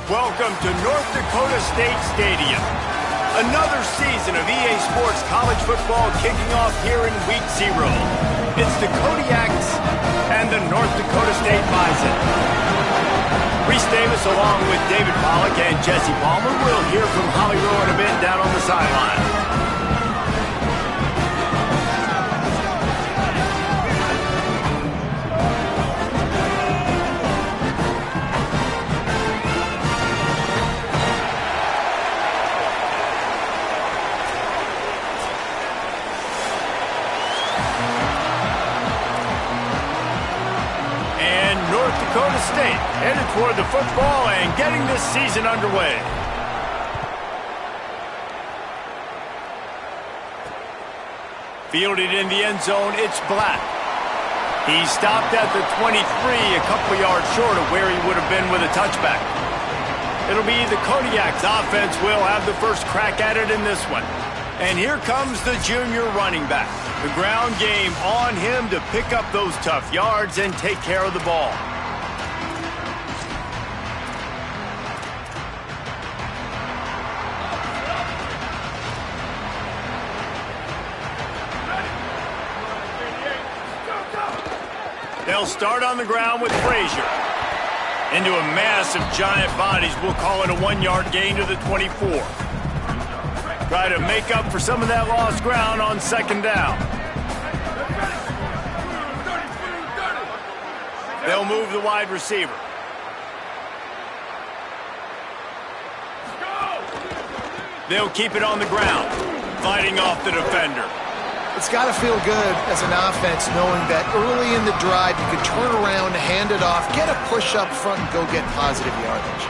Welcome to North Dakota State Stadium. Another season of EA Sports college football kicking off here in Week 0. It's the Kodiaks and the North Dakota State Bison. Reese Davis along with David Pollock and Jesse Palmer. We'll hear from Holly Rowe in a bit down on the sideline. Dakota State headed toward the football and getting this season underway. Fielded in the end zone, it's Black. He stopped at the 23, a couple yards short of where he would have been with a touchback. It'll be the Kodiaks offense will have the first crack at it in this one. And here comes the junior running back. The ground game on him to pick up those tough yards and take care of the ball. They'll start on the ground with Frazier. Into a mass of giant bodies, we'll call it a 1-yard gain to the 24. Try to make up for some of that lost ground on second down. They'll move the wide receiver. They'll keep it on the ground, fighting off the defender. It's got to feel good as an offense knowing that early in the drive you can turn around, hand it off, get a push up front, and go get positive yardage.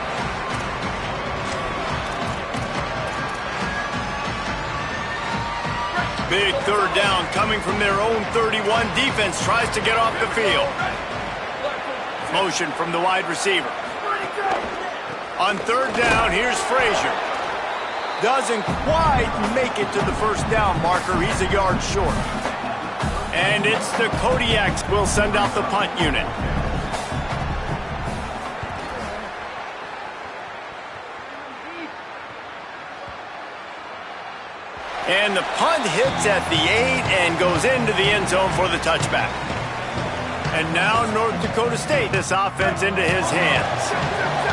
Big third down coming from their own 31. Defense tries to get off the field. Motion from the wide receiver. On third down, here's Frazier. Doesn't quite make it to the first down marker. He's a yard short. And it's the Kodiaks will send out the punt unit. And the punt hits at the 8 and goes into the end zone for the touchback. And now North Dakota State, this offense into his hands.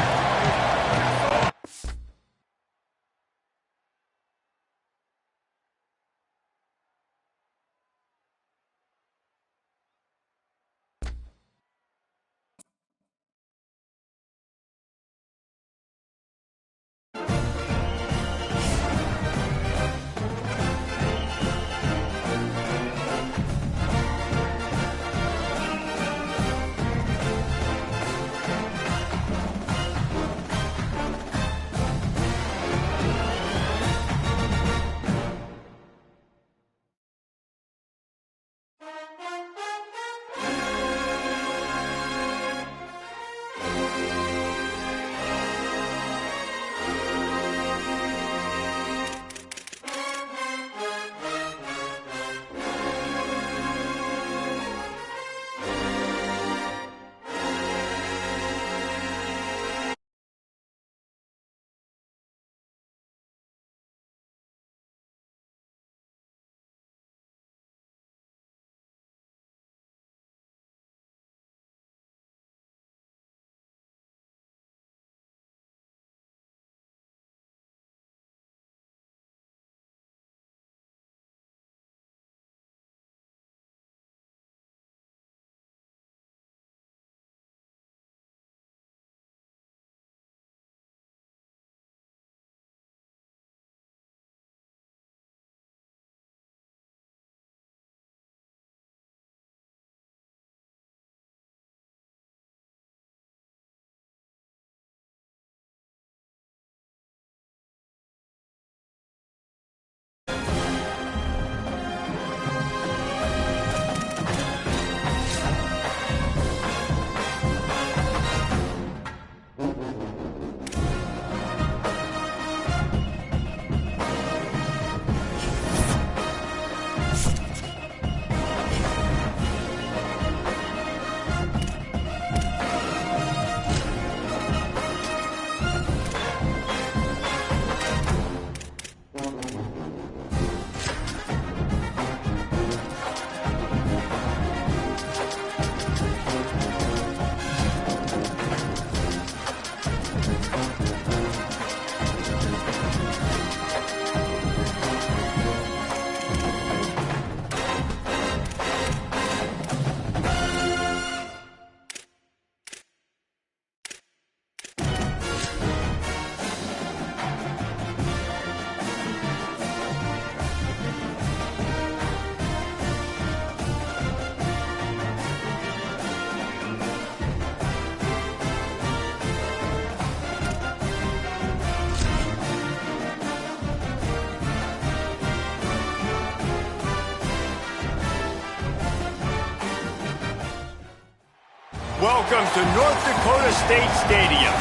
Welcome to North Dakota State Stadium.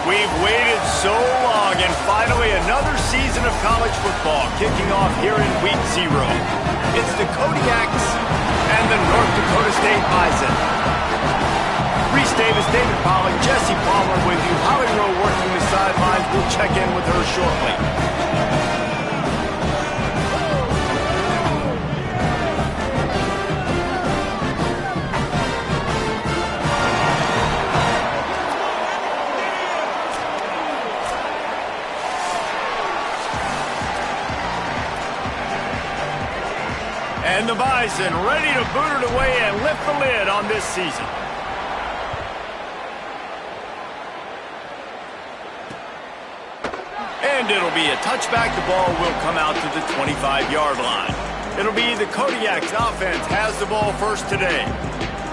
We've waited so long, and finally another season of college football kicking off here in Week 0. It's the Kodiaks and the North Dakota State Bison. Reese Davis, David Pollack, Jesse Palmer with you. Holly Rowe working the sidelines. We'll check in with her shortly. And the Bison ready to boot it away and lift the lid on this season. And it'll be a touchback. The ball will come out to the 25-yard line. It'll be the Kodiaks offense has the ball first today.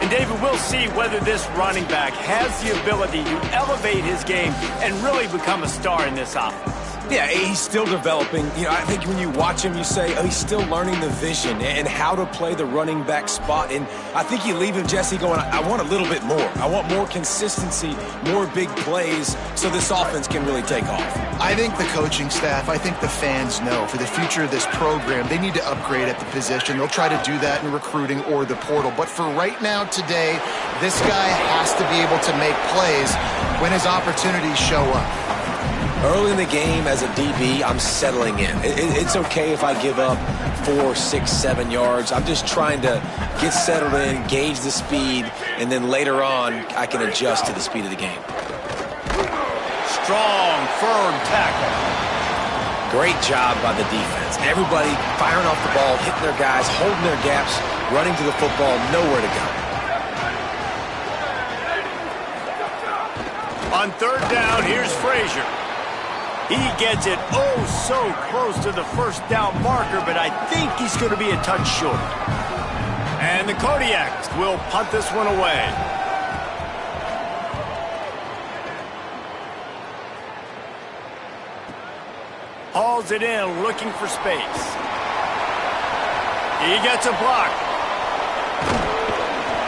And David, we'll see whether this running back has the ability to elevate his game and really become a star in this offense. Yeah, he's still developing. You know, I think when you watch him, you say, oh, he's still learning the vision and how to play the running back spot. And I think you leave him, Jesse, going, I want a little bit more. I want more consistency, more big plays so this offense can really take off. I think the coaching staff, I think the fans know for the future of this program, they need to upgrade at the position. They'll try to do that in recruiting or the portal. But for right now, today, this guy has to be able to make plays when his opportunities show up. Early in the game, as a DB, I'm settling in. It's okay if I give up 4, 6, 7 yards. I'm just trying to get settled in, gauge the speed, and then later on, I can adjust to the speed of the game. Strong, firm tackle. Great job by the defense. Everybody firing off the ball, hitting their guys, holding their gaps, running to the football, nowhere to go. On third down, here's Frazier. He gets it oh so close to the first down marker, but I think he's going to be a touch short. And the Kodiaks will punt this one away. Hauls it in, looking for space. He gets a block.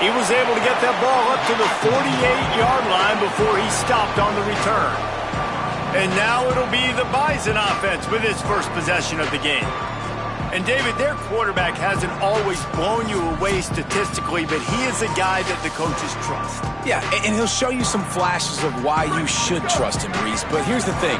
He was able to get that ball up to the 48-yard line before he stopped on the return. And now it'll be the Bison offense with his first possession of the game. And David, their quarterback hasn't always blown you away statistically, but he is a guy that the coaches trust. Yeah, and he'll show you some flashes of why you should trust him, Reese. But here's the thing.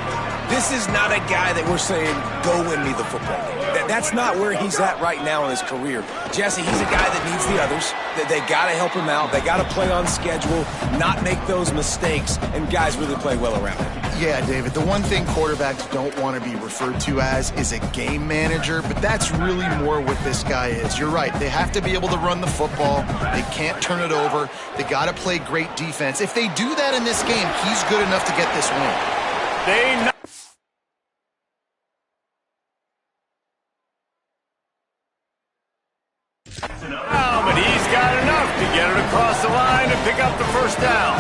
This is not a guy that we're saying, go win me the football game. That's not where he's at right now in his career. Jesse, he's a guy that needs the others. They got to help him out. They got to play on schedule, not make those mistakes, and guys really play well around him. Yeah, David, the one thing quarterbacks don't want to be referred to as is a game manager, but that's really more what this guy is. You're right. They have to be able to run the football. They can't turn it over. They got to play great defense. If they do that in this game, he's good enough to get this win. But he's got enough to get it across the line and pick up the first down.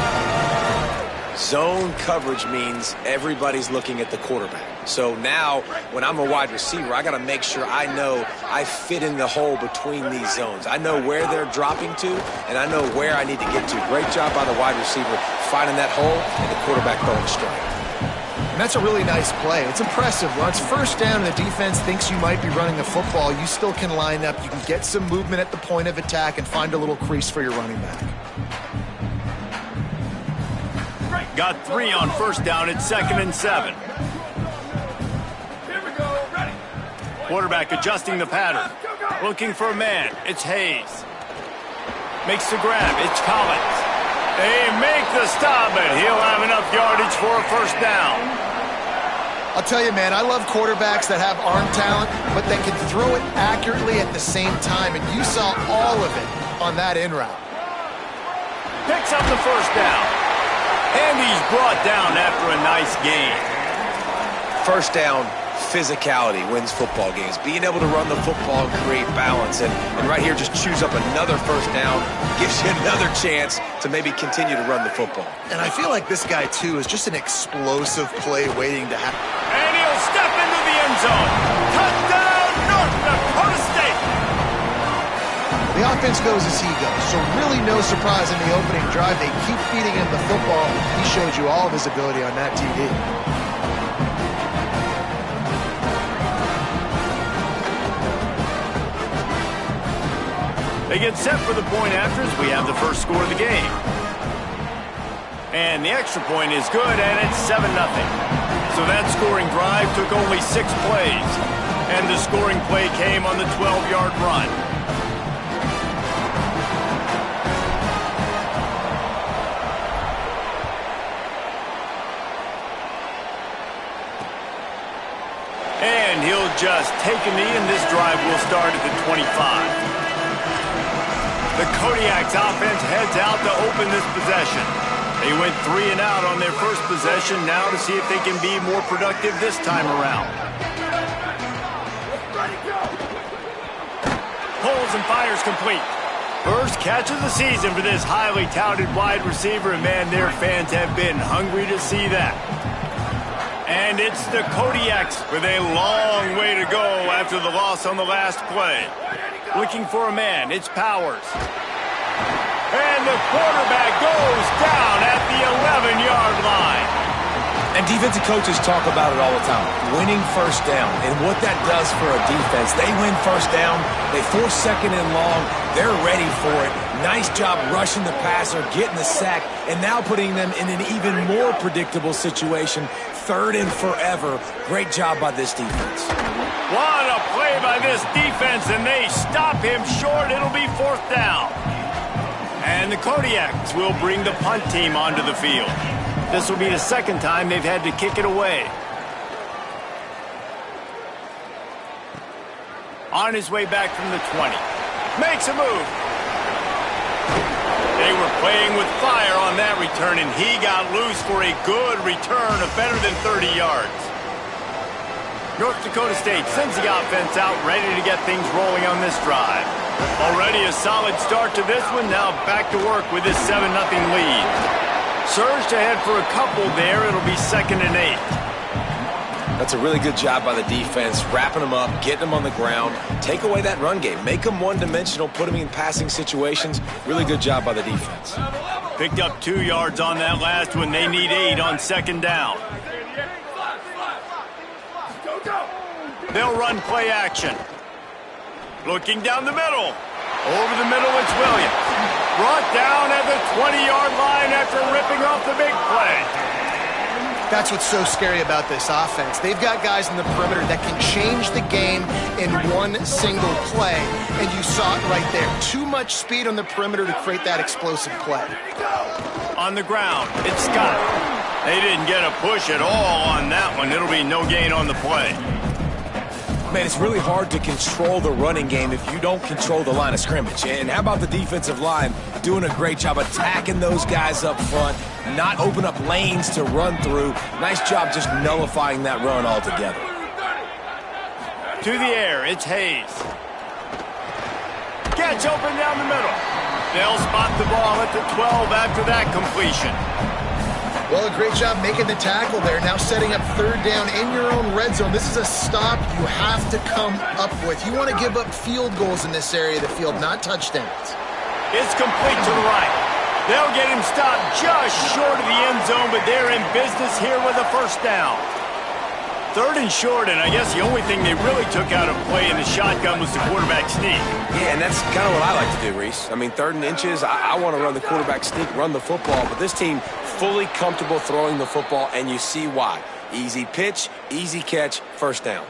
Zone coverage means everybody's looking at the quarterback. So now, when I'm a wide receiver, I got to make sure I know I fit in the hole between these zones. I know where they're dropping to, and I know where I need to get to. Great job by the wide receiver finding that hole and the quarterback throwing strike. And that's a really nice play. It's impressive. When it's first down and the defense thinks you might be running the football, you still can line up. You can get some movement at the point of attack and find a little crease for your running back. Got 3 on first down. It's 2nd and 7. Here we go. Ready. Quarterback adjusting the pattern. Looking for a man. It's Hayes. Makes the grab. It's Collins. They make the stop, but he'll have enough yardage for a first down. I'll tell you, man, I love quarterbacks that have arm talent, but that can throw it accurately at the same time, and you saw all of it on that in route. Picks up the first down. And he's brought down after a nice gain. First down, physicality wins football games. Being able to run the football and create balance. And right here, just choose up another first down, gives you another chance to maybe continue to run the football. And I feel like this guy, too, is just an explosive play waiting to happen. And he'll step into the end zone. Touchdown, North Dakota State. The offense goes as he goes, so really no surprise in the opening drive. They keep feeding him the football. He showed you all of his ability on that TD. They get set for the point afters. We have the first score of the game. And the extra point is good, and it's 7-0. So that scoring drive took only 6 plays. And the scoring play came on the 12-yard run. And he'll just take a knee, and this drive will start at the 25. The Kodiak's offense heads out to open this possession. They went 3 and out on their first possession, now to see if they can be more productive this time around. Pulls and fires complete. First catch of the season for this highly touted wide receiver, and man, their fans have been hungry to see that. And it's the Kodiaks with a long way to go after the loss on the last play. Looking for a man, it's Powers. And the quarterback goes down at the 11-yard line. And defensive coaches talk about it all the time, winning first down. And what that does for a defense, they win first down, they force second and long, they're ready for it. Nice job rushing the passer, getting the sack, and now putting them in an even more predictable situation, 3rd and forever. Great job by this defense. What a play by this defense, and they stop him short. It'll be 4th down. And the Kodiaks will bring the punt team onto the field. This will be the 2nd time they've had to kick it away. On his way back from the 20. Makes a move. They were playing with fire on that return, and he got loose for a good return of better than 30 yards. North Dakota State sends the offense out, ready to get things rolling on this drive. Already a solid start to this one, now back to work with this 7-0 lead. Surged ahead for a couple there, it'll be 2nd and 8. That's a really good job by the defense, wrapping them up, getting them on the ground, take away that run game, make them one-dimensional, put them in passing situations. Really good job by the defense. Picked up 2 yards on that last one. They need 8 on 2nd down. They'll run play action. Looking down the middle. Over the middle, it's Williams. Brought down at the 20-yard line after ripping off the big play. That's what's so scary about this offense. They've got guys in the perimeter that can change the game in one single play, and you saw it right there. Too much speed on the perimeter to create that explosive play. On the ground, it's Scott. They didn't get a push at all on that one. It'll be no gain on the play. Man, it's really hard to control the running game if you don't control the line of scrimmage. And how about the defensive line doing a great job attacking those guys up front, not open up lanes to run through. Nice job just nullifying that run altogether. To the air, it's Hayes. Gets open down the middle. They'll spot the ball at the 12 after that completion. Well, a great job making the tackle there. Now setting up 3rd down in your own red zone. This is a stop you have to come up with. You want to give up field goals in this area of the field, not touchdowns. It's complete to the right. They'll get him stopped just short of the end zone, but they're in business here with a 1st down. 3rd and short, and I guess the only thing they really took out of play in the shotgun was the quarterback sneak. Yeah, and that's kind of what I like to do, Reese. I mean, 3rd and inches, I want to run the quarterback sneak, run the football, but this team fully comfortable throwing the football, and you see why. Easy pitch, easy catch, 1st down.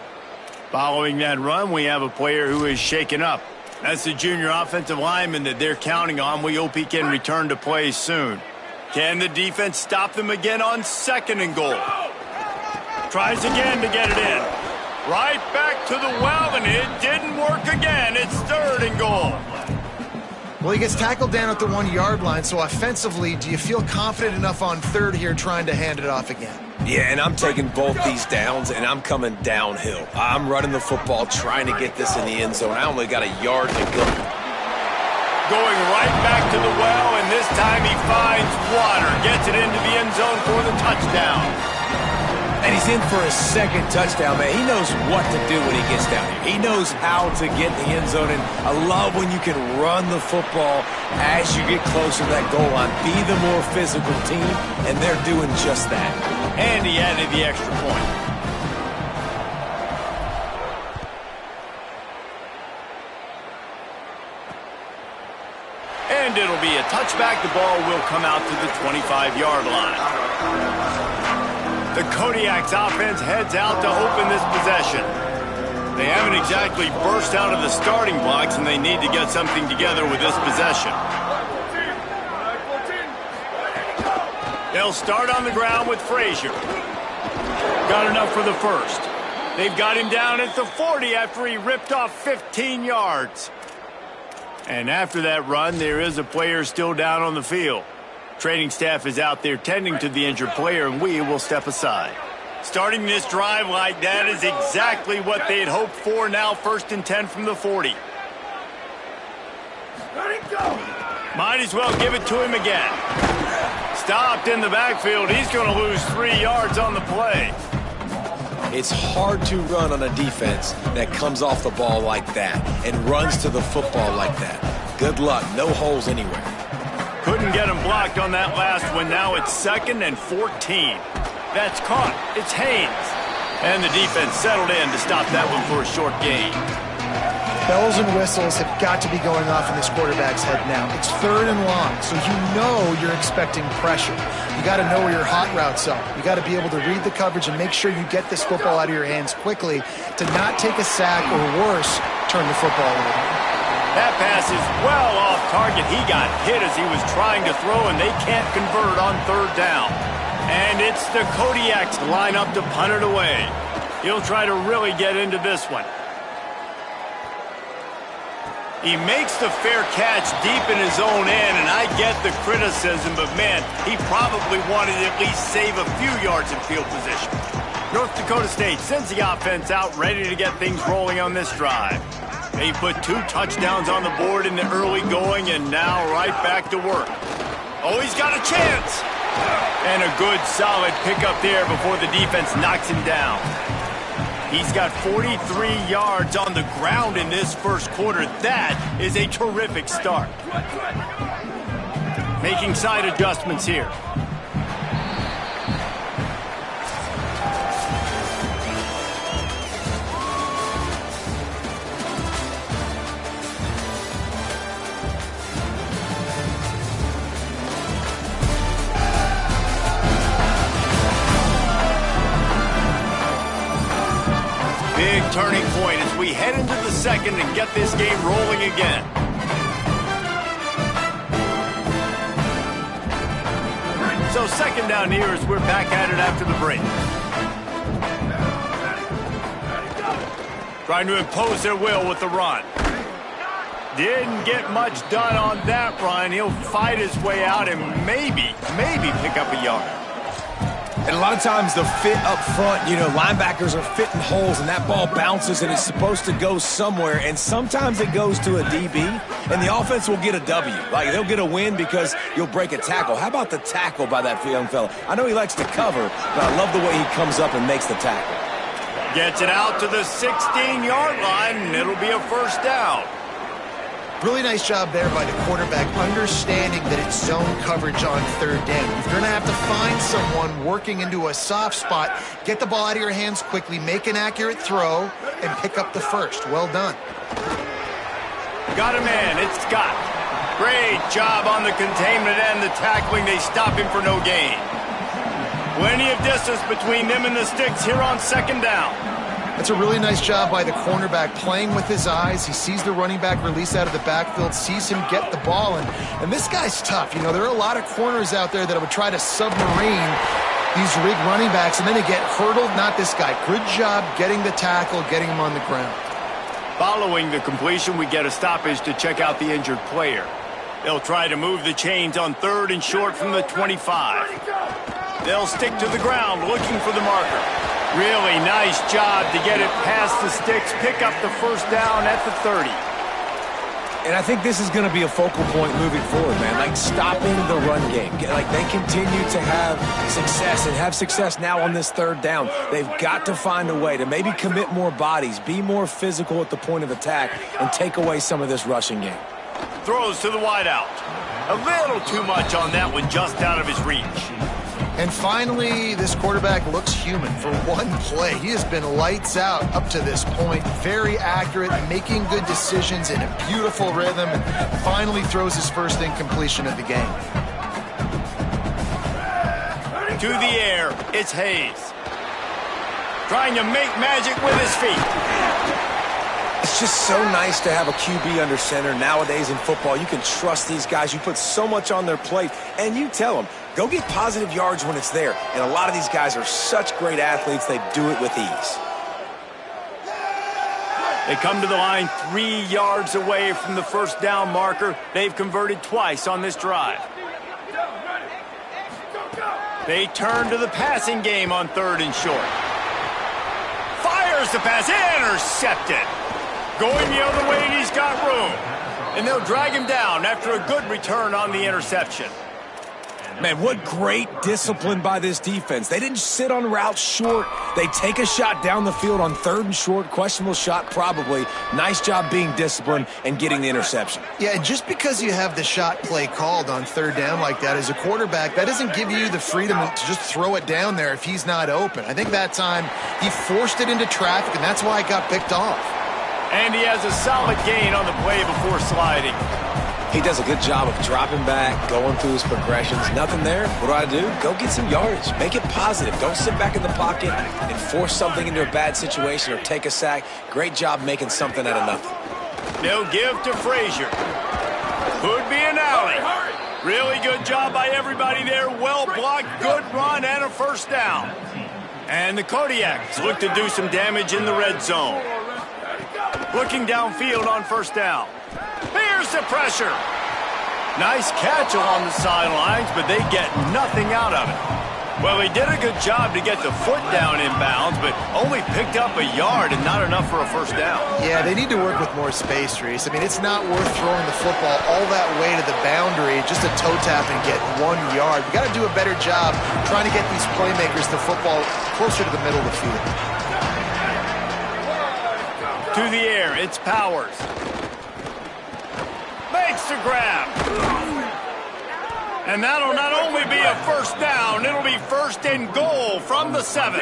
Following that run, we have a player who is shaken up. That's the junior offensive lineman that they're counting on. We hope he can return to play soon. Can the defense stop them again on 2nd and goal? Tries again to get it in. Right back to the well, and it didn't work again. It's 3rd and goal. Well, he gets tackled down at the 1-yard line, so offensively, do you feel confident enough on 3rd here trying to hand it off again? Yeah, and I'm taking both these downs, and I'm coming downhill. I'm running the football, trying to get this in the end zone. I only got a yard to go. Going right back to the well, and this time he finds water. Gets it into the end zone for the touchdown. And he's He's in for a second touchdown, man. He knows what to do when he gets down here. He knows how to get in the end zone, and I love when you can run the football as you get closer to that goal line. Be the more physical team, and they're doing just that. And he added the extra point. And it'll be a touchback. The ball will come out to the 25-yard line. The Kodiak's offense heads out to open this possession. They haven't exactly burst out of the starting blocks, and they need to get something together with this possession. They'll start on the ground with Frazier. Got enough for the first. They've got him down at the 40 after he ripped off 15 yards. And after that run, there is a player still down on the field. Training staff is out there tending to the injured player, and we will step aside. Starting this drive like that is exactly what they'd hoped for. Now 1st and 10 from the 40. Might as well give it to him again. Stopped in the backfield. He's going to lose 3 yards on the play. It's hard to run on a defense that comes off the ball like that and runs to the football like that. Good luck. No holes anywhere. Couldn't get him blocked on that last one. Now it's 2nd and 14. That's caught. It's Haynes. And the defense settled in to stop that one for a short gain. Bells and whistles have got to be going off in this quarterback's head now. It's 3rd and long, so you know you're expecting pressure. You got to know where your hot routes are. You got to be able to read the coverage and make sure you get this football out of your hands quickly to not take a sack or worse, turn the football over. That pass is well off target. He got hit as he was trying to throw, and they can't convert on 3rd down. And it's the Kodiaks line up to punt it away. He'll try to really get into this one. He makes the fair catch deep in his own end, and I get the criticism, but man, he probably wanted to at least save a few yards in field position. North Dakota State sends the offense out ready to get things rolling on this drive. They put 2 touchdowns on the board in the early going, and now right back to work. Oh, he's got a chance! And a good, solid pickup there before the defense knocks him down. He's got 43 yards on the ground in this first quarter. That is a terrific start. Making side adjustments here. Big turning point as we head into the 2nd and get this game rolling again. So 2nd down here as we're back at it after the break. Trying to impose their will with the run. Didn't get much done on that run. He'll fight his way out and maybe pick up a yard. And a lot of times the fit up front, you know, linebackers are fitting holes and that ball bounces and it's supposed to go somewhere, and sometimes it goes to a DB and the offense will get a W. Like, they'll get a win because you'll break a tackle. How about the tackle by that young fella? I know he likes to cover, but I love the way he comes up and makes the tackle. Gets it out to the 16-yard line, and it'll be a 1st down. Really nice job there by the quarterback, understanding that it's zone coverage on 3rd down. You're going to have to find someone working into a soft spot, get the ball out of your hands quickly, make an accurate throw, and pick up the 1st. Well done. Got a man. It's Scott. Great job on the containment and the tackling. They stop him for no gain. Plenty of distance between them and the sticks here on 2nd down. That's a really nice job by the cornerback, playing with his eyes. He sees the running back release out of the backfield, sees him get the ball, and this guy's tough. You know, there are a lot of corners out there that would try to submarine these big running backs, and then they get hurdled. Not this guy. Good job getting the tackle, getting him on the ground. Following the completion, we get a stoppage to check out the injured player. They'll try to move the chains on 3rd and short from the 25. They'll stick to the ground looking for the marker. Really nice job to get it past the sticks, pick up the 1st down at the 30. And I think this is going to be a focal point moving forward, man. Like stopping the run game. Like they continue to have success now on this third down. They've got to find a way to maybe commit more bodies, be more physical at the point of attack, and take away some of this rushing game. Throws to the wideout. A little too much on that one, just out of his reach. And finally, this quarterback looks human for one play. He has been lights out up to this point. Very accurate, making good decisions in a beautiful rhythm, and finally throws his first incompletion of the game. To the air, it's Hayes. Trying to make magic with his feet. It's just so nice to have a QB under center. Nowadays in football, you can trust these guys. You put so much on their plate, and you tell them, go get positive yards when it's there. And a lot of these guys are such great athletes, they do it with ease. They come to the line 3 yards away from the first down marker. They've converted twice on this drive. They turn to the passing game on 3rd and short. Fires the pass, intercepted. Going the other way, and he's got room. And they'll drag him down after a good return on the interception. Man, what great discipline by this defense. They didn't sit on routes short. They take a shot down the field on 3rd and short. Questionable shot, probably. Nice job being disciplined and getting the interception. Yeah, just because you have the shot play called on 3rd down like that as a quarterback, that doesn't give you the freedom to just throw it down there if he's not open. I think that time he forced it into traffic, and that's why it got picked off. And he has a solid gain on the play before sliding. He does a good job of dropping back, going through his progressions. Nothing there. What do? Go get some yardage. Make it positive. Don't sit back in the pocket and force something into a bad situation or take a sack. Great job making something out of nothing. They'll give to Frazier. Could be an alley. Really good job by everybody there. Well blocked, good run, and a first down. And the Kodiaks look to do some damage in the red zone. Looking downfield on first down. Here's the pressure. Nice catch along the sidelines, but they get nothing out of it. Well, he did a good job to get the foot down inbounds, but only picked up a yard and not enough for a first down. Yeah, they need to work with more space, Reese. I mean, it's not worth throwing the football all that way to the boundary just to toe tap and get 1 yard. We got to do a better job trying to get these playmakers the football closer to the middle of the field. To the air, it's Powers. Makes the grab. And that'll not only be a first down, it'll be 1st and goal from the 7.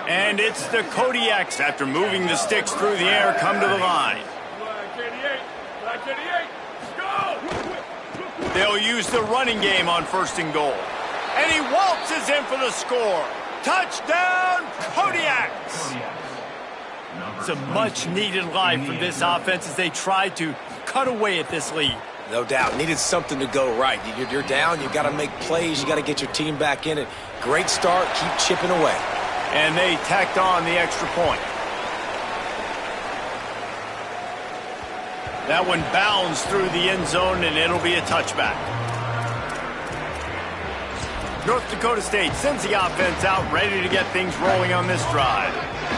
And it's the Kodiaks, after moving the sticks through the air, come to the line. They'll use the running game on 1st and goal. And he waltzes in for the score. Touchdown, Kodiaks! It's a much-needed line from this offense as they try to cut away at this lead. No doubt. Needed something to go right. You're down. You've got to make plays. You got to get your team back in it. Great start. Keep chipping away. And they tacked on the extra point. That one bounds through the end zone, and it'll be a touchback. North Dakota State sends the offense out, ready to get things rolling on this drive.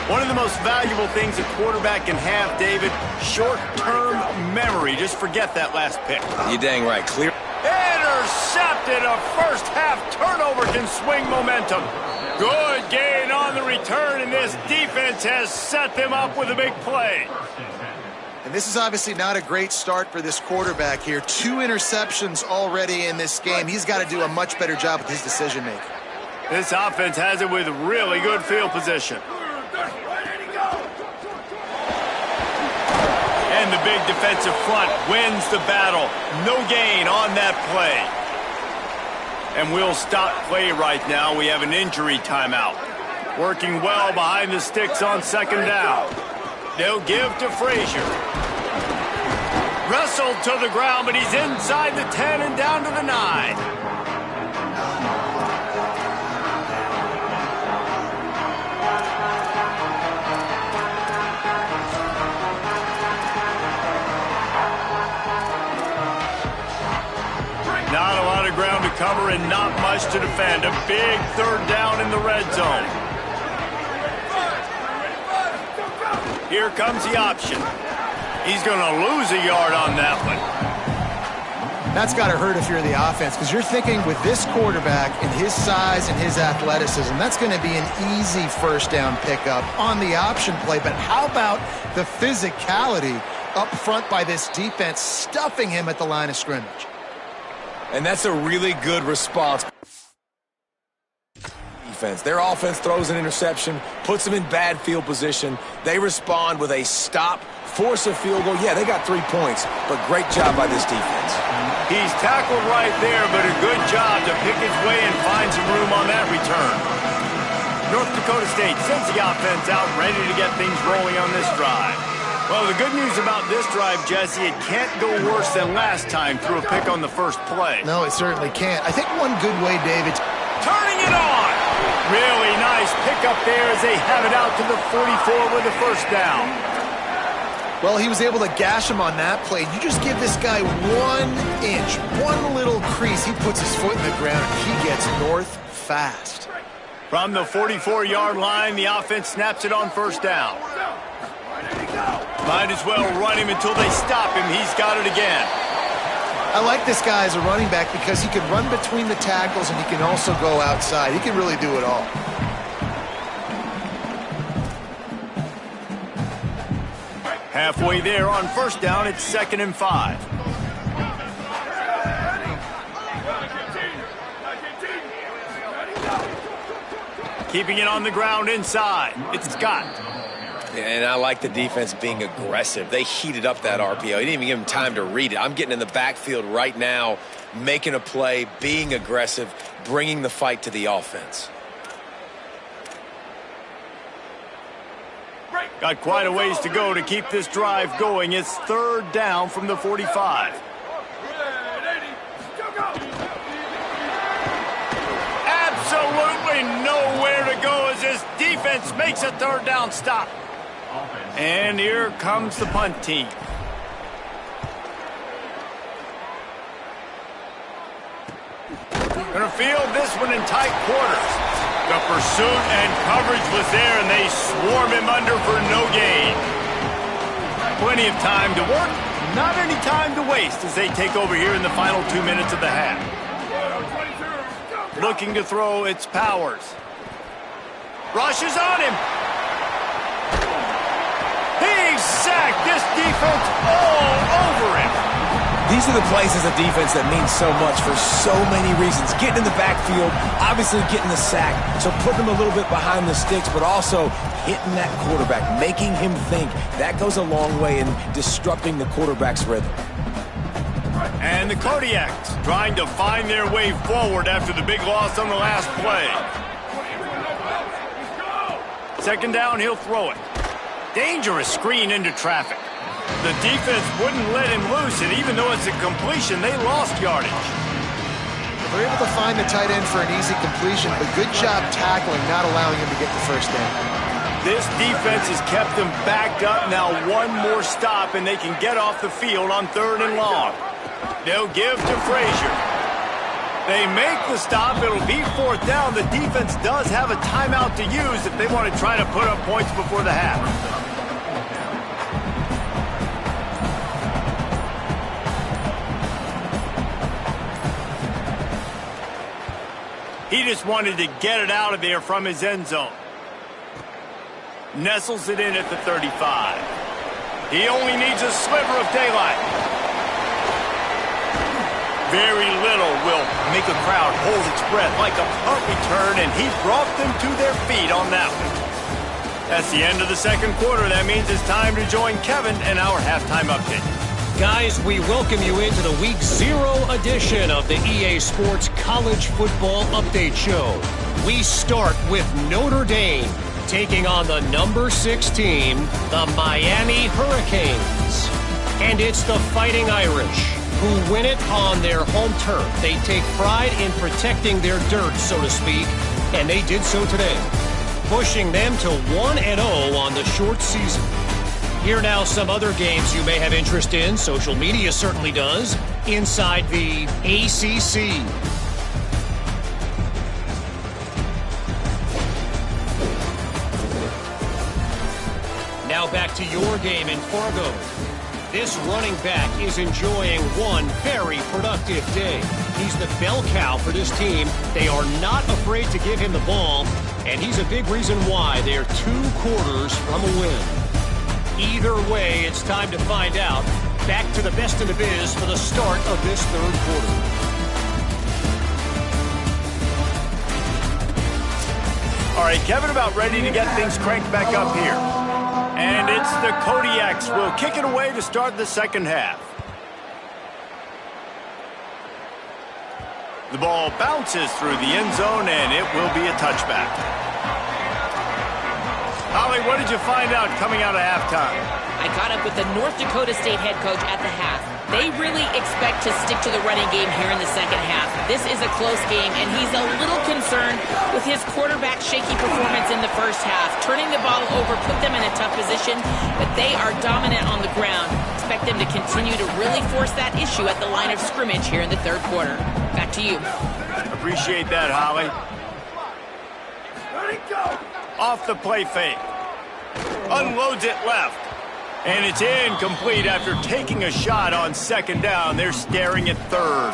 One of the most valuable things a quarterback can have, David, short-term memory. Just forget that last pick. You're dang right. Clear. Intercepted. A first-half turnover can swing momentum. Good gain on the return, and this defense has set them up with a big play. And this is obviously not a great start for this quarterback here. 2 interceptions already in this game. He's got to do a much better job with his decision-making. This offense has it with really good field position. And the big defensive front wins the battle. No gain on that play. And we'll stop play right now. We have an injury timeout. Working well behind the sticks on 2nd down. They'll give to Frazier. Wrestled to the ground, but he's inside the 10 and down to the 9. Not a lot of ground to cover and not much to defend. A big 3rd down in the red zone. Here comes the option. He's going to lose a yard on that one. That's got to hurt if you're the offense, because you're thinking with this quarterback and his size and his athleticism, that's going to be an easy first down pickup on the option play. But how about the physicality up front by this defense, stuffing him at the line of scrimmage? And that's a really good response. Their offense throws an interception, puts them in bad field position. They respond with a stop, force a field goal. Yeah, they got 3 points, but great job by this defense. He's tackled right there, but a good job to pick his way and find some room on that return. North Dakota State sends the offense out, ready to get things rolling on this drive. Well, the good news about this drive, Jesse, it can't go worse than last time through a pick on the first play. No, it certainly can't. I think one good way, David. Turning it on! Really nice pickup there as they have it out to the 44 with the first down. Well, he was able to gash him on that play. You just give this guy 1 inch, one little crease. He puts his foot in the ground, and he gets north fast. From the 44-yard line, the offense snaps it on first down. Might as well run him until they stop him. He's got it again. I like this guy as a running back because he can run between the tackles and he can also go outside. He can really do it all. Halfway there on first down, it's 2nd and 5. Keeping it on the ground inside. It's Scott. And I like the defense being aggressive. They heated up that RPO. He didn't even give him time to read it. I'm getting in the backfield right now, making a play, being aggressive, bringing the fight to the offense. Got quite a ways to go to keep this drive going. It's 3rd down from the 45. Absolutely nowhere to go as this defense makes a 3rd down stop. And here comes the punt team. Gonna field this one in tight quarters. The pursuit and coverage was there, and they swarm him under for no gain. Plenty of time to work, not any time to waste as they take over here in the final 2 minutes of the half. Looking to throw, it's Powers. Rushes on him. He's sacked. This defense all over him. These are the plays as a defense that mean so much for so many reasons. Getting in the backfield, obviously getting the sack, so putting him a little bit behind the sticks, but also hitting that quarterback, making him think. That goes a long way in disrupting the quarterback's rhythm. And the Kodiaks trying to find their way forward after the big loss on the last play. 2nd down, he'll throw it. Dangerous screen into traffic. The defense wouldn't let him loose, and even though it's a completion, they lost yardage. They're able to find the tight end for an easy completion, but good job tackling, not allowing him to get the first down. This defense has kept them backed up. Now one more stop, and they can get off the field on 3rd and long. They'll give to Frazier. They make the stop. It'll be 4th down. The defense does have a timeout to use if they want to try to put up points before the half. He just wanted to get it out of there from his end zone. Nestles it in at the 35. He only needs a sliver of daylight. Very little will make a crowd hold its breath like a punt return, and he brought them to their feet on that one. That's the end of the 2nd quarter. That means it's time to join Kevin and our halftime update. Guys, we welcome you into the Week 0 edition of the EA Sports College Football Update Show. We start with Notre Dame taking on the number 6 team, the Miami Hurricanes. And it's the Fighting Irish who win it on their home turf. They take pride in protecting their dirt, so to speak, and they did so today, pushing them to 1-0 on the short season. Here now some other games you may have interest in. Social media certainly does. Inside the ACC. Now back to your game in Fargo. This running back is enjoying one very productive day. He's the bell cow for this team. They are not afraid to give him the ball, and he's a big reason why they're 2 quarters from a win. Either way, it's time to find out. Back to the best in the biz for the start of this third quarter. All right, Kevin about ready to get things cranked back up here. And it's the Kodiaks will kick it away to start the second half. The ball bounces through the end zone, and it will be a touchback. Holly, what did you find out coming out of halftime? I caught up with the North Dakota State head coach at the half. They really expect to stick to the running game here in the second half. This is a close game, and he's a little concerned with his quarterback's shaky performance in the first half. Turning the ball over put them in a tough position, but they are dominant on the ground. Expect them to continue to really force that issue at the line of scrimmage here in the third quarter. Back to you. Appreciate that, Holly. Off the play fake. Unloads it left. And it's incomplete after taking a shot on second down. They're staring at third.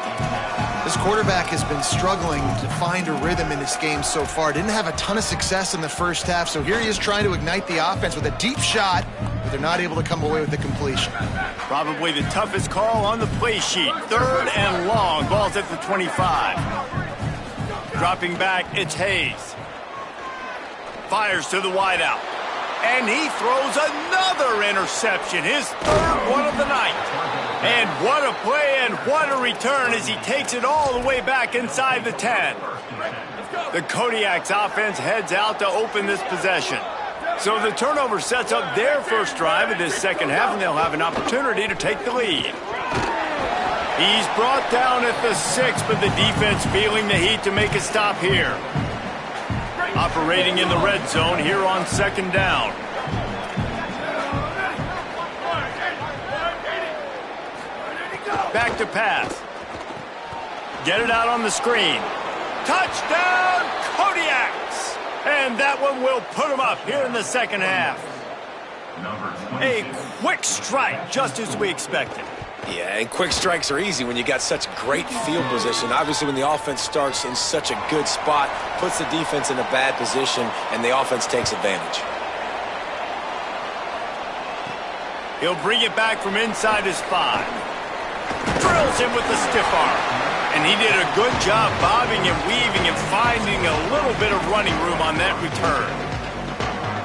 This quarterback has been struggling to find a rhythm in this game so far. Didn't have a ton of success in the first half, so here he is trying to ignite the offense with a deep shot, but they're not able to come away with the completion. Probably the toughest call on the play sheet. Third and long. Ball's at the 25. Dropping back, it's Hayes. Fires to the wideout. And he throws another interception, his third one of the night. And what a play and what a return as he takes it all the way back inside the 10. The Kodiaks offense heads out to open this possession. So the turnover sets up their first drive of this second half, and they'll have an opportunity to take the lead. He's brought down at the 6, but the defense feeling the heat to make a stop here. Operating in the red zone here on second down. Back to pass. Get it out on the screen. Touchdown, Kodiaks! And that one will put them up here in the second half. A quick strike, just as we expected. Yeah, and quick strikes are easy when you got such great field position. Obviously, when the offense starts in such a good spot, puts the defense in a bad position, and the offense takes advantage. He'll bring it back from inside his 5. Drills him with the stiff arm. And he did a good job bobbing and weaving and finding a little bit of running room on that return.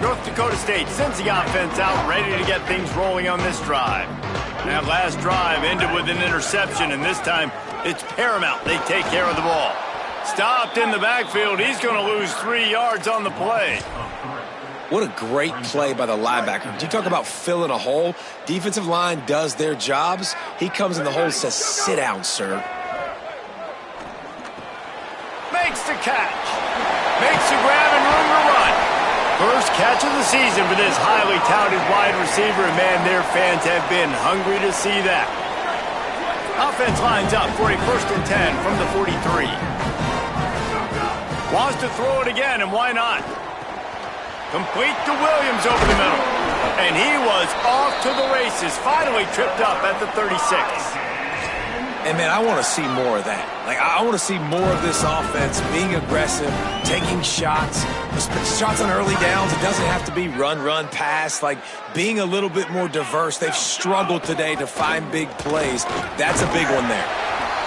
North Dakota State sends the offense out ready to get things rolling on this drive. That last drive ended with an interception, and this time it's paramount they take care of the ball. Stopped in the backfield. He's going to lose 3 yards on the play. What a great play by the linebacker. You talk about filling a hole. Defensive line does their jobs. He comes in the hole and says, sit down, sir. Makes the catch. Makes the grab and room to run. First catch of the season for this highly touted wide receiver, and man, their fans have been hungry to see that. Offense lines up for a 1st and 10 from the 43. Wants to throw it again, and why not? Complete to Williams over the middle. And he was off to the races, finally tripped up at the 36. And, man, I want to see more of that. Like, I want to see more of this offense being aggressive, taking shots, shots on early downs. It doesn't have to be run, pass. Like, being a little bit more diverse. They've struggled today to find big plays. That's a big one there.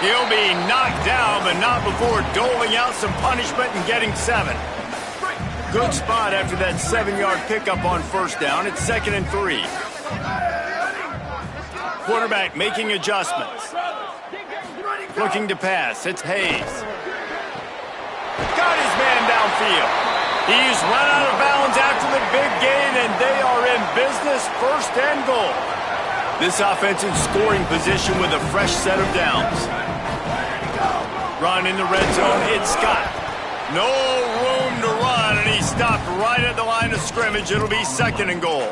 He'll be knocked down, but not before doling out some punishment and getting 7. Good spot after that 7-yard pickup on first down. It's 2nd and 3. Quarterback making adjustments. Looking to pass. It's Hayes. Got his man downfield. He's run out of bounds after the big gain, and they are in business, 1st and goal. This offense in scoring position with a fresh set of downs. Run in the red zone. It's Scott. No room to run, and he stopped right at the line of scrimmage. It'll be 2nd and goal.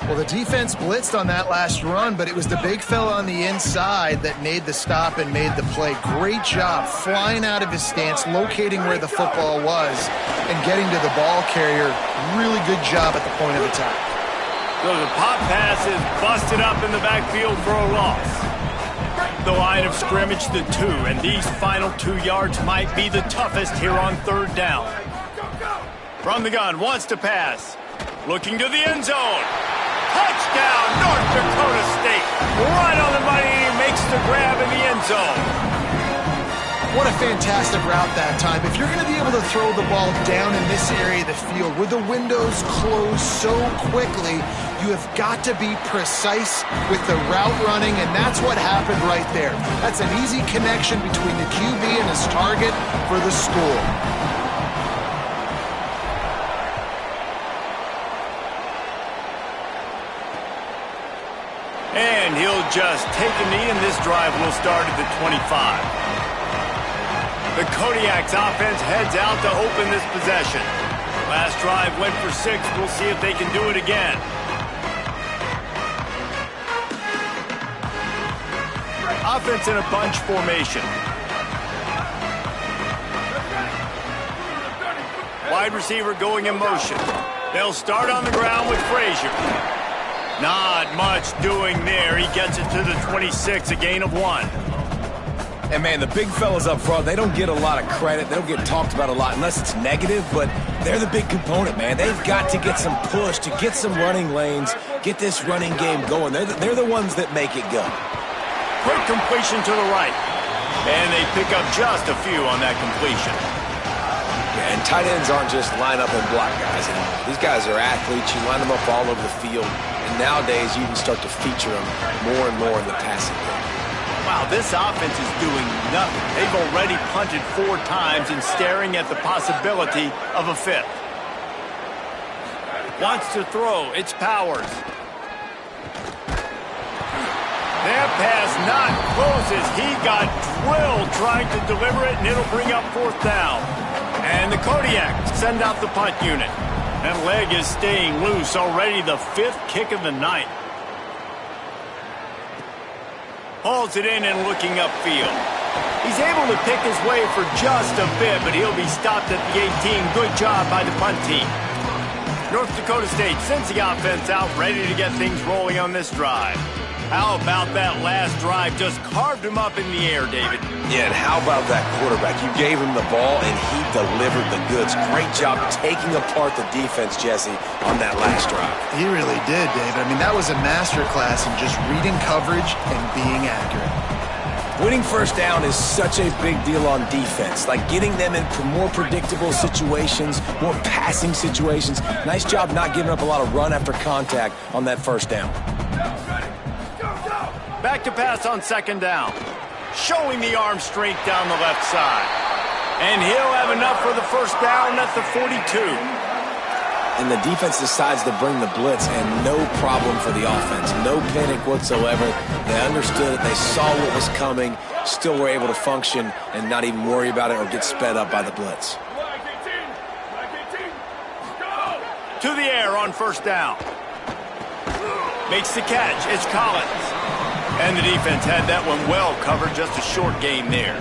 Well, the defense blitzed on that last run, but it was the big fella on the inside that made the stop and made the play. Great job flying out of his stance, locating where the football was, and getting to the ball carrier. Really good job at the point of attack. So the pop pass is busted up in the backfield for a loss. The line of scrimmage to 2, and these final 2 yards might be the toughest here on 3rd down. From the gun, wants to pass. Looking to the end zone. Touchdown, North Dakota State. Right on the money, he makes the grab in the end zone. What a fantastic route that time. If you're going to be able to throw the ball down in this area of the field where the windows close so quickly, you have got to be precise with the route running, and that's what happened right there. That's an easy connection between the QB and his target for the score. And he'll just take a knee, and this drive will start at the 25. The Kodiak's offense heads out to open this possession. Last drive went for 6. We'll see if they can do it again. Offense in a bunch formation. Wide receiver going in motion. They'll start on the ground with Frazier. Not much doing there. He gets it to the 26, a gain of 1. And, man, the big fellas up front, they don't get a lot of credit. They don't get talked about a lot unless it's negative, but they're the big component, man. They've got to get some push, to get some running lanes, get this running game going. They're the ones that make it go. Quick completion to the right. And they pick up just a few on that completion. Yeah, and tight ends aren't just line up and block guys anymore. These guys are athletes. You line them up all over the field. And nowadays, you can start to feature them more and more in the passing game. Wow, this offense is doing nothing. They've already punted 4 times and staring at the possibility of a 5th. Wants to throw. It's Powers. That pass not closes. He got drilled trying to deliver it, and it'll bring up 4th down. And the Kodiaks send out the punt unit. That leg is staying loose. Already the 5th kick of the night. Hauls it in and looking upfield. He's able to pick his way for just a bit, but he'll be stopped at the 18. Good job by the punt team. North Dakota State sends the offense out, ready to get things rolling on this drive. How about that last drive? Just carved him up in the air, David. Yeah, and how about that quarterback? You gave him the ball, and he delivered the goods. Great job taking apart the defense, Jesse, on that last drive. He really did, David. I mean, that was a masterclass in just reading coverage and being accurate. Winning 1st down is such a big deal on defense, like getting them into more predictable situations, more passing situations. Nice job not giving up a lot of run after contact on that 1st down. Back to pass on 2nd down. Showing the arm strength down the left side. And he'll have enough for the 1st down at the 42. And the defense decides to bring the blitz, and no problem for the offense. No panic whatsoever. They understood it. They saw what was coming, still were able to function and not even worry about it or get sped up by the blitz. To the air on 1st down. Makes the catch. It's Collins. And the defense had that one well covered. Just a short gain there.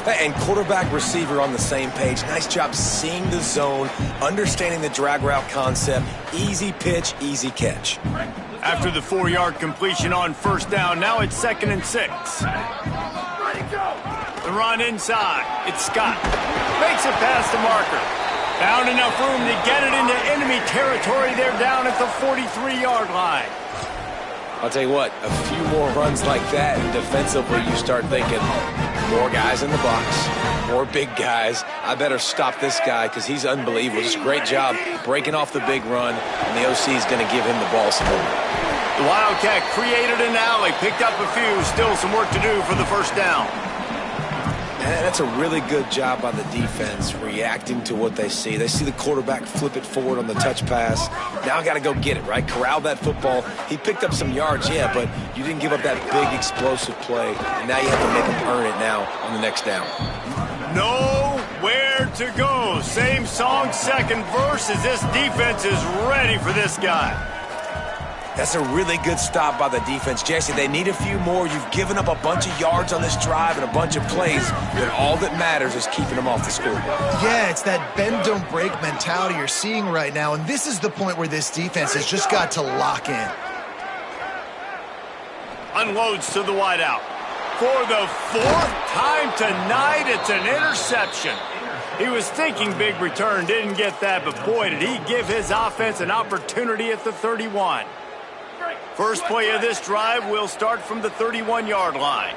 And quarterback receiver on the same page. Nice job seeing the zone, understanding the drag route concept. Easy pitch, easy catch. After the 4-yard completion on 1st down, now it's 2nd and 6. The run inside. It's Scott. Makes it past the marker. Found enough room to get it into enemy territory. They're down at the 43-yard line. I'll tell you what, a few more runs like that, and defensively you start thinking, more guys in the box, more big guys. I better stop this guy because he's unbelievable. Just a great job breaking off the big run, and the OC is going to give him the ball some more. The Wildcat created an alley, picked up a few, still some work to do for the 1st down. And that's a really good job by the defense, reacting to what they see. They see the quarterback flip it forward on the touch pass. Now I got to go get it, right? Corral that football. He picked up some yards, yeah, but you didn't give up that big explosive play. And now you have to make him earn it now on the next down. Nowhere to go. Same song, 2nd verse, as this defense is ready for this guy. That's a really good stop by the defense. Jesse, they need a few more. You've given up a bunch of yards on this drive and a bunch of plays, but all that matters is keeping them off the scoreboard. Yeah, it's that bend, don't break mentality you're seeing right now, and this is the point where this defense has just got to lock in. Unloads to the wideout. For the fourth time tonight, it's an interception. He was thinking big return, didn't get that, but boy, did he give his offense an opportunity at the 31. First play of this drive will start from the 31-yard line.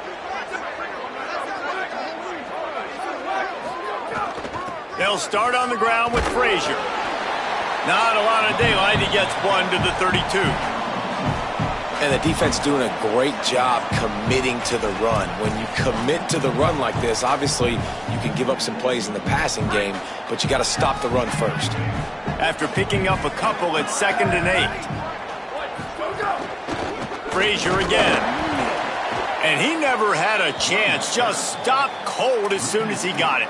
They'll start on the ground with Frazier. Not a lot of daylight. He gets one to the 32. And the defense doing a great job committing to the run. When you commit to the run like this, obviously you can give up some plays in the passing game, but you got to stop the run first. After picking up a couple, it's 2nd and 8. Frazier again. And he never had a chance. Just stopped cold as soon as he got it.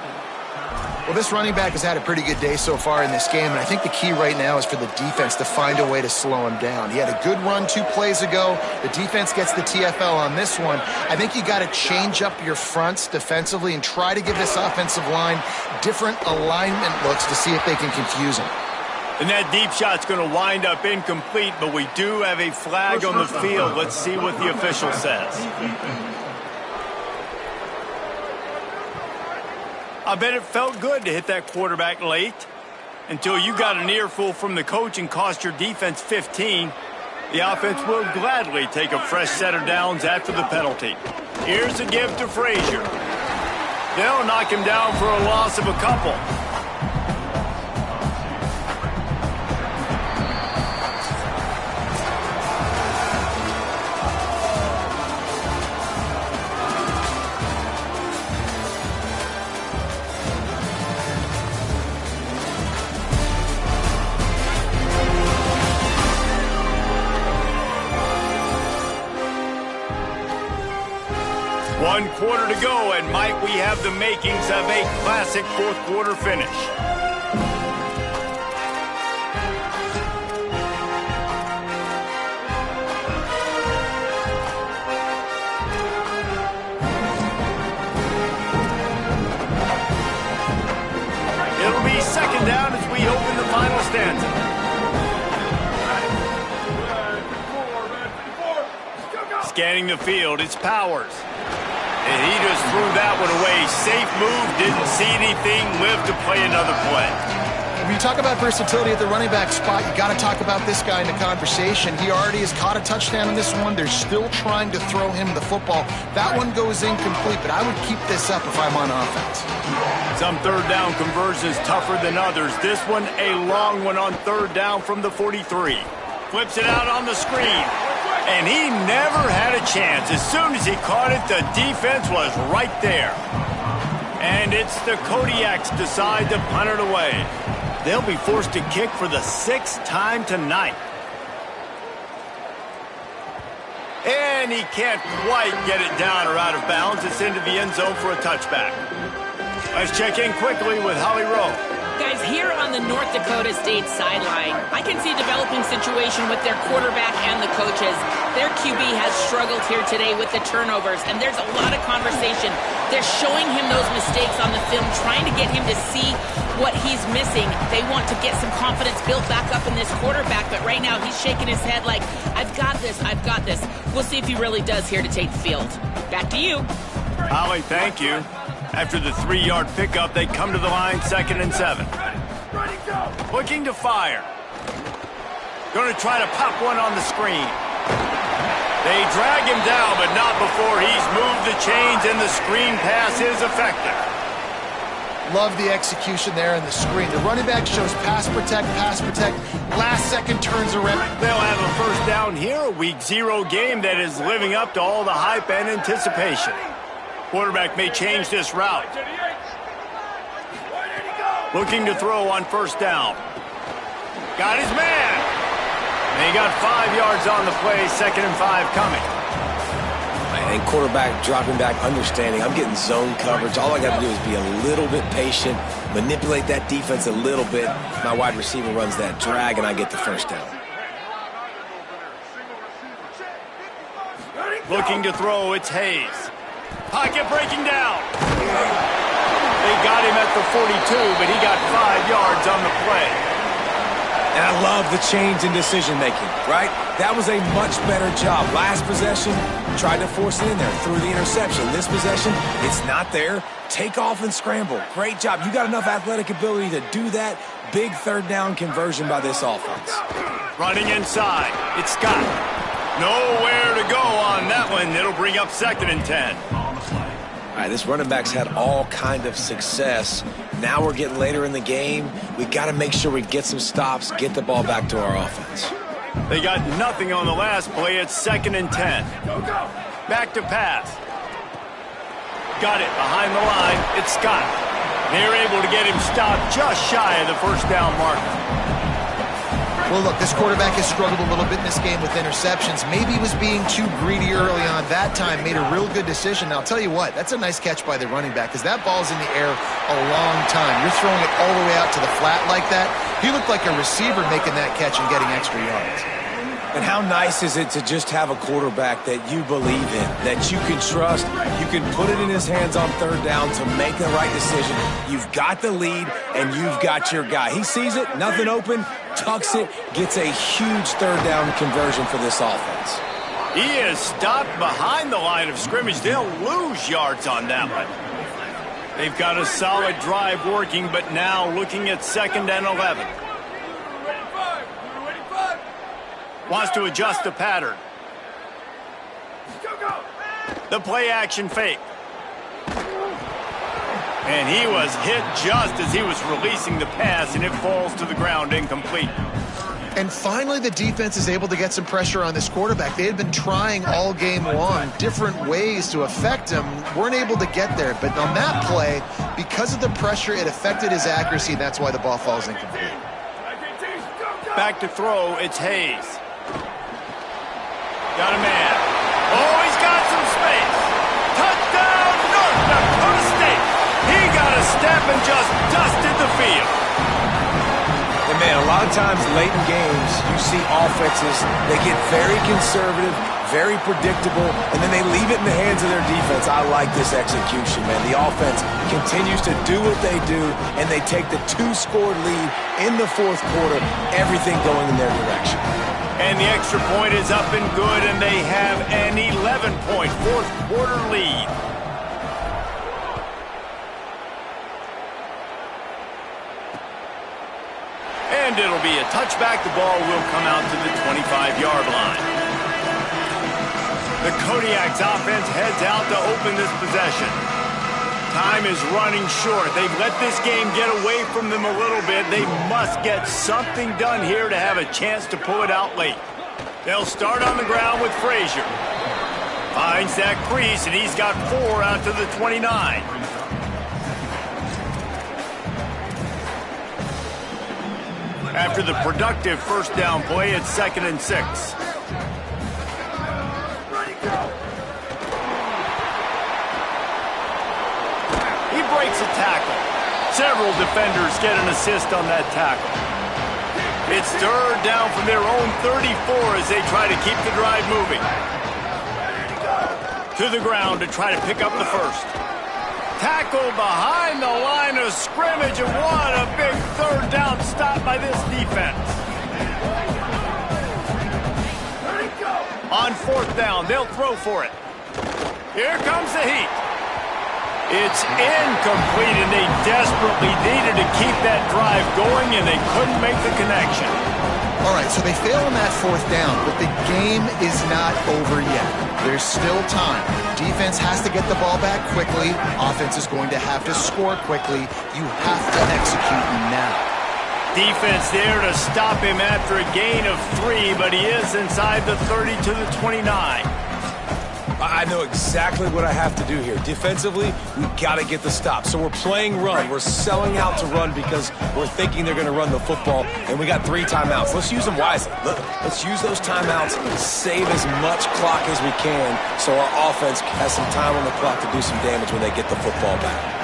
Well, this running back has had a pretty good day so far in this game, and I think the key right now is for the defense to find a way to slow him down. He had a good run 2 plays ago. The defense gets the TFL on this one. I think you got to change up your fronts defensively and try to give this offensive line different alignment looks to see if they can confuse him. And that deep shot's going to wind up incomplete, but we do have a flag on the field. Let's see what the official says. I bet it felt good to hit that quarterback late until you got an earful from the coach and cost your defense 15. The offense will gladly take a fresh set of downs after the penalty. Here's a give to Frazier. They'll knock him down for a loss of a couple. One quarter to go, and Mike, we have the makings of a classic fourth quarter finish. It'll be 2nd down as we open the final stanza. Scanning the field, it's Powers. And he just threw that one away. Safe move, didn't see anything, lived to play another play. When you talk about versatility at the running back spot, you got to talk about this guy in the conversation. He already has caught a touchdown in this one. They're still trying to throw him the football. That one goes incomplete, but I would keep this up if I'm on offense. Some third down conversions tougher than others. This one, a long one on 3rd down from the 43. Flips it out on the screen. And he never had a chance. As soon as he caught it, the defense was right there. And it's the Kodiaks decide to punt it away. They'll be forced to kick for the 6th time tonight. And he can't quite get it down or out of bounds. It's into the end zone for a touchback. Let's check in quickly with Holly Rowe. Guys, here on the North Dakota State sideline, I can see a developing situation with their quarterback and the coaches. Their QB has struggled here today with the turnovers, and there's a lot of conversation. They're showing him those mistakes on the film, trying to get him to see what he's missing. They want to get some confidence built back up in this quarterback, but right now he's shaking his head like, I've got this, I've got this. We'll see if he really does here to take the field. Back to you. Holly, thank you. After the 3-yard pickup, they come to the line, 2nd and 7. Looking to fire. Going to try to pop one on the screen. They drag him down, but not before he's moved the chains, and the screen pass is effective. Love the execution there in the screen. The running back shows pass protect, last second turns around. They'll have a 1st down here, a week 0 game that is living up to all the hype and anticipation. Quarterback may change this route. Looking to throw on 1st down. Got his man. And he got 5 yards on the play, 2nd and 5 coming. And quarterback dropping back, understanding I'm getting zone coverage. All I got to do is be a little bit patient, manipulate that defense a little bit. My wide receiver runs that drag, and I get the 1st down. Looking to throw, it's Hayes. Pocket breaking down. They got him at the 42, but he got 5 yards on the play. And I love the change in decision-making, right? That was a much better job. Last possession, tried to force it in there, threw the interception. This possession, it's not there. Take off and scramble. Great job. You got enough athletic ability to do that. Big third down conversion by this offense. Running inside, it's Scott. Nowhere to go on that one. It'll bring up 2nd and 10. All right, this running back's had all kind of success. Now we're getting later in the game. We got to make sure we get some stops, get the ball back to our offense. They got nothing on the last play. It's 2nd and 10. Back to pass. Got it behind the line. It's Scott. They're able to get him stopped just shy of the 1st down marker. Well, look, this quarterback has struggled a little bit in this game with interceptions. Maybe he was being too greedy early on. That time made a real good decision. Now, I'll tell you what, that's a nice catch by the running back because that ball's in the air a long time. You're throwing it all the way out to the flat like that. He looked like a receiver making that catch and getting extra yards. And how nice is it to just have a quarterback that you believe in, that you can trust, you can put it in his hands on 3rd down to make the right decision. You've got the lead, and you've got your guy. He sees it, nothing open, tucks it, gets a huge 3rd down conversion for this offense. He is stopped behind the line of scrimmage. They'll lose yards on that one. They've got a solid drive working, but now looking at 2nd and 11. Wants to adjust the pattern. The play action fake. And he was hit just as he was releasing the pass, and it falls to the ground incomplete. And finally, the defense is able to get some pressure on this quarterback. They had been trying all game long different ways to affect him. Weren't able to get there. But on that play, because of the pressure, it affected his accuracy. That's why the ball falls incomplete. Back to throw, it's Hayes. Got a man. Oh, he's got some space. Touchdown, North Dakota State. He got a step and just dusted the field. And man, a lot of times late in games, you see offenses, they get very conservative, very predictable, and then they leave it in the hands of their defense. I like this execution, man. The offense continues to do what they do, and they take the 2-score lead in the 4th quarter, everything going in their direction. And the extra point is up and good, and they have an 11-point 4th quarter lead. And it'll be a touchback. The ball will come out to the 25-yard line. The Kodiak's offense heads out to open this possession. Time is running short. They've let this game get away from them a little bit. They must get something done here to have a chance to pull it out late. They'll start on the ground with Frazier. Finds that crease, and he's got 4 out to the 29. After the productive 1st down play, it's 2nd and 6. He breaks a tackle. Several defenders get an assist on that tackle. It's 3rd down from their own 34 as they try to keep the drive moving. To the ground to try to pick up the 1st. Tackle behind the line of scrimmage, and what a big 3rd down stop by this defense. On 4th down, they'll throw for it. Here comes the heat. It's incomplete, and they desperately needed to keep that drive going, and they couldn't make the connection. All right, so they fail on that 4th down, but the game is not over yet. There's still time. Defense has to get the ball back quickly. Offense is going to have to score quickly. You have to execute now. Defense there to stop him after a gain of 3, but he is inside the 30 to the 29. I know exactly what I have to do here. Defensively, we've got to get the stop. So we're playing run. We're selling out to run because we're thinking they're going to run the football, and we got 3 timeouts. Let's use them wisely. Look, let's use those timeouts, save as much clock as we can so our offense has some time on the clock to do some damage when they get the football back.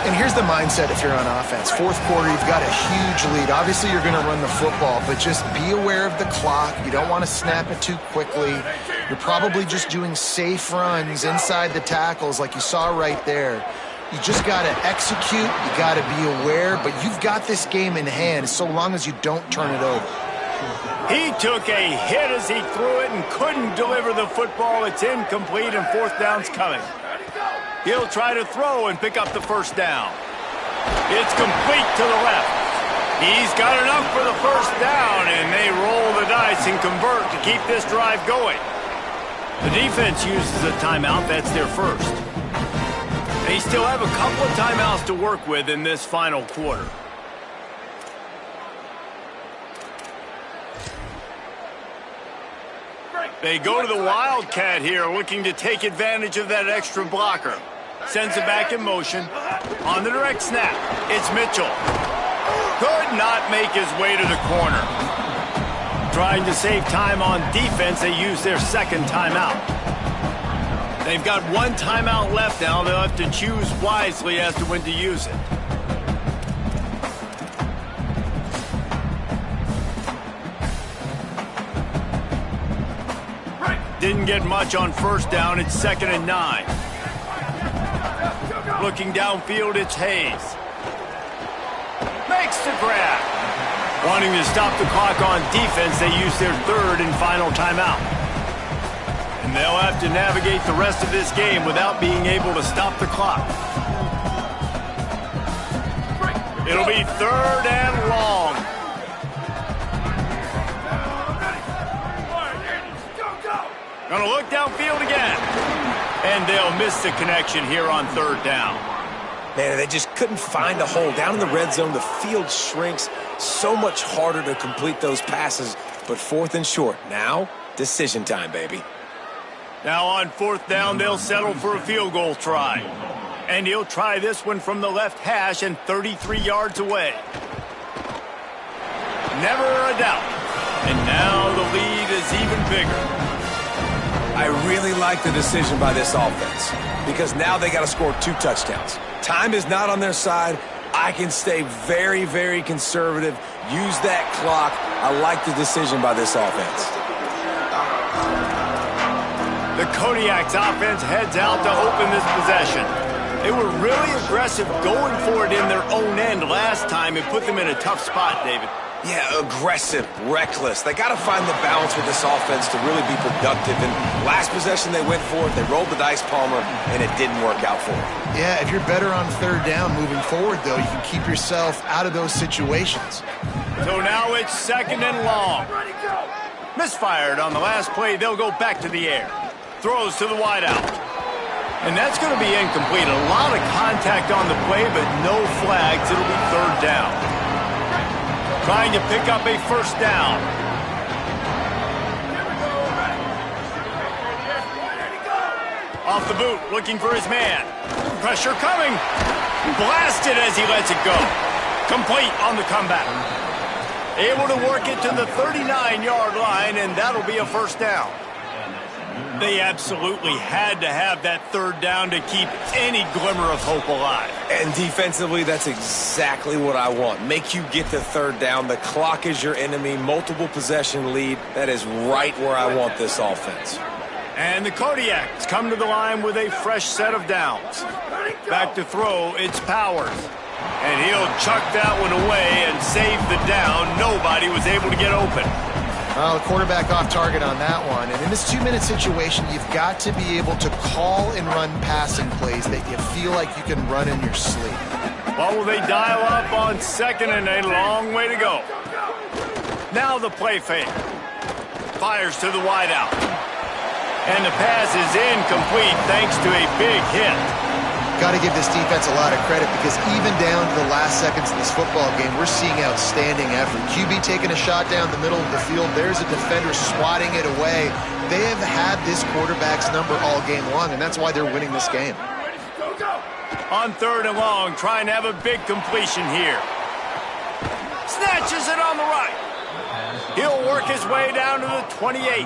And here's the mindset if you're on offense. 4th quarter, you've got a huge lead. Obviously, you're going to run the football, but just be aware of the clock. You don't want to snap it too quickly. You're probably just doing safe runs inside the tackles like you saw right there. You just got to execute, you got to be aware, but you've got this game in hand so long as you don't turn it over. He took a hit as he threw it and couldn't deliver the football. It's incomplete and fourth down's coming. He'll try to throw and pick up the first down. It's complete to the left. He's got enough for the first down, and they roll the dice and convert to keep this drive going. The defense uses a timeout. That's their first. They still have a couple of timeouts to work with in this final quarter. They go to the Wildcat here, looking to take advantage of that extra blocker. Sends it back in motion. On the direct snap, it's Mitchell. Could not make his way to the corner. Trying to save time on defense, they use their second timeout. They've got one timeout left now. They'll have to choose wisely as to when to use it. Didn't get much on first down. It's 2nd and 9. Looking downfield, it's Hayes. Makes the grab. Wanting to stop the clock on defense, they use their third and final timeout. And they'll have to navigate the rest of this game without being able to stop the clock. It'll be 3rd and long. Gonna look downfield again. And they'll miss the connection here on 3rd down. Man, they just couldn't find a hole. Down in the red zone, the field shrinks. So much harder to complete those passes. But 4th and short. Now, decision time, baby. Now on 4th down, they'll settle for a field goal try. And he'll try this one from the left hash and 33 yards away. Never a doubt. And now the lead is even bigger. I really like the decision by this offense because now they got to score 2 touchdowns. Time is not on their side. I can stay very, very conservative. Use that clock. I like the decision by this offense. The Kodiak's offense heads out to open this possession. They were really aggressive going for it in their own end last time and put them in a tough spot, David. Yeah, aggressive, reckless. They got to find the balance with this offense to really be productive. And last possession they went for it. They rolled the dice, Palmer, and it didn't work out for them. Yeah, if you're better on 3rd down moving forward, though, you can keep yourself out of those situations. So now it's 2nd and long. Misfired on the last play. They'll go back to the air. Throws to the wideout. And that's going to be incomplete. A lot of contact on the play, but no flags. It'll be 3rd down. Trying to pick up a first down. Off the boot, looking for his man. Pressure coming. Blasted as he lets it go. Complete on the comeback. Able to work it to the 39-yard line, and that'll be a first down. They absolutely had to have that 3rd down to keep any glimmer of hope alive. And defensively, that's exactly what I want. Make you get the 3rd down. The clock is your enemy. Multiple possession lead. That is right where I want this offense. And the Kodiaks come to the line with a fresh set of downs. Back to throw, it's Powers. And he'll chuck that one away and save the down. Nobody was able to get open. Well, the quarterback off target on that one. And in this 2-minute situation, you've got to be able to call and run passing plays that you feel like you can run in your sleep. Well, will they dial up on 2nd and a long way to go? Now the play fake. Fires to the wideout. And the pass is incomplete thanks to a big hit. Got to give this defense a lot of credit because even down to the last seconds of this football game, we're seeing outstanding effort. QB taking a shot down the middle of the field. There's a defender swatting it away. They have had this quarterback's number all game long, and that's why they're winning this game. On 3rd and long, trying to have a big completion here. Snatches it on the right. He'll work his way down to the 28.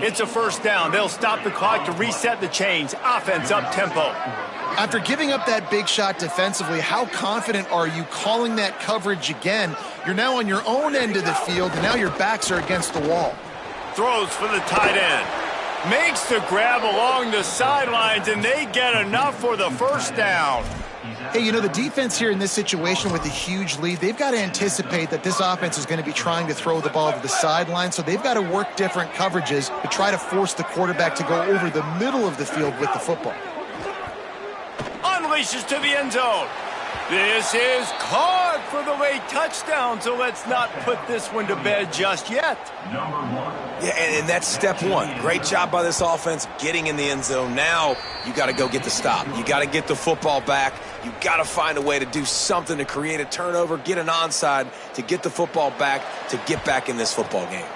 It's a first down. They'll stop the clock to reset the chains. Offense up tempo. After giving up that big shot defensively, how confident are you calling that coverage again? You're now on your own end of the field, and now your backs are against the wall. Throws for the tight end. Makes the grab along the sidelines, and they get enough for the first down. Hey, you know, the defense here in this situation with a huge lead, they've got to anticipate that this offense is going to be trying to throw the ball to the sideline, so they've got to work different coverages to try to force the quarterback to go over the middle of the field with the football. Unleashes to the end zone. This is caught for the late touchdown, so let's not put this one to bed just yet. Yeah, and that's step one. Great job by this offense getting in the end zone. Now you got to go get the stop. You got to get the football back. You got to find a way to do something to create a turnover, get an onside, to get the football back, to get back in this football game.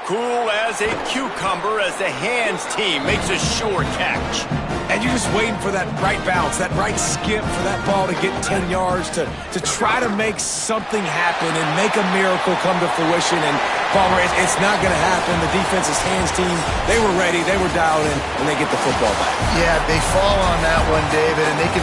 Cool as a cucumber as the hands team makes a sure catch. And you're just waiting for that right bounce, that right skip for that ball to get 10 yards to try to make something happen and make a miracle come to fruition. And, Palmer, it's not going to happen. The defense's hands team, they were ready, they were dialed in, and they get the football back. Yeah, they fall on that one, David, and they can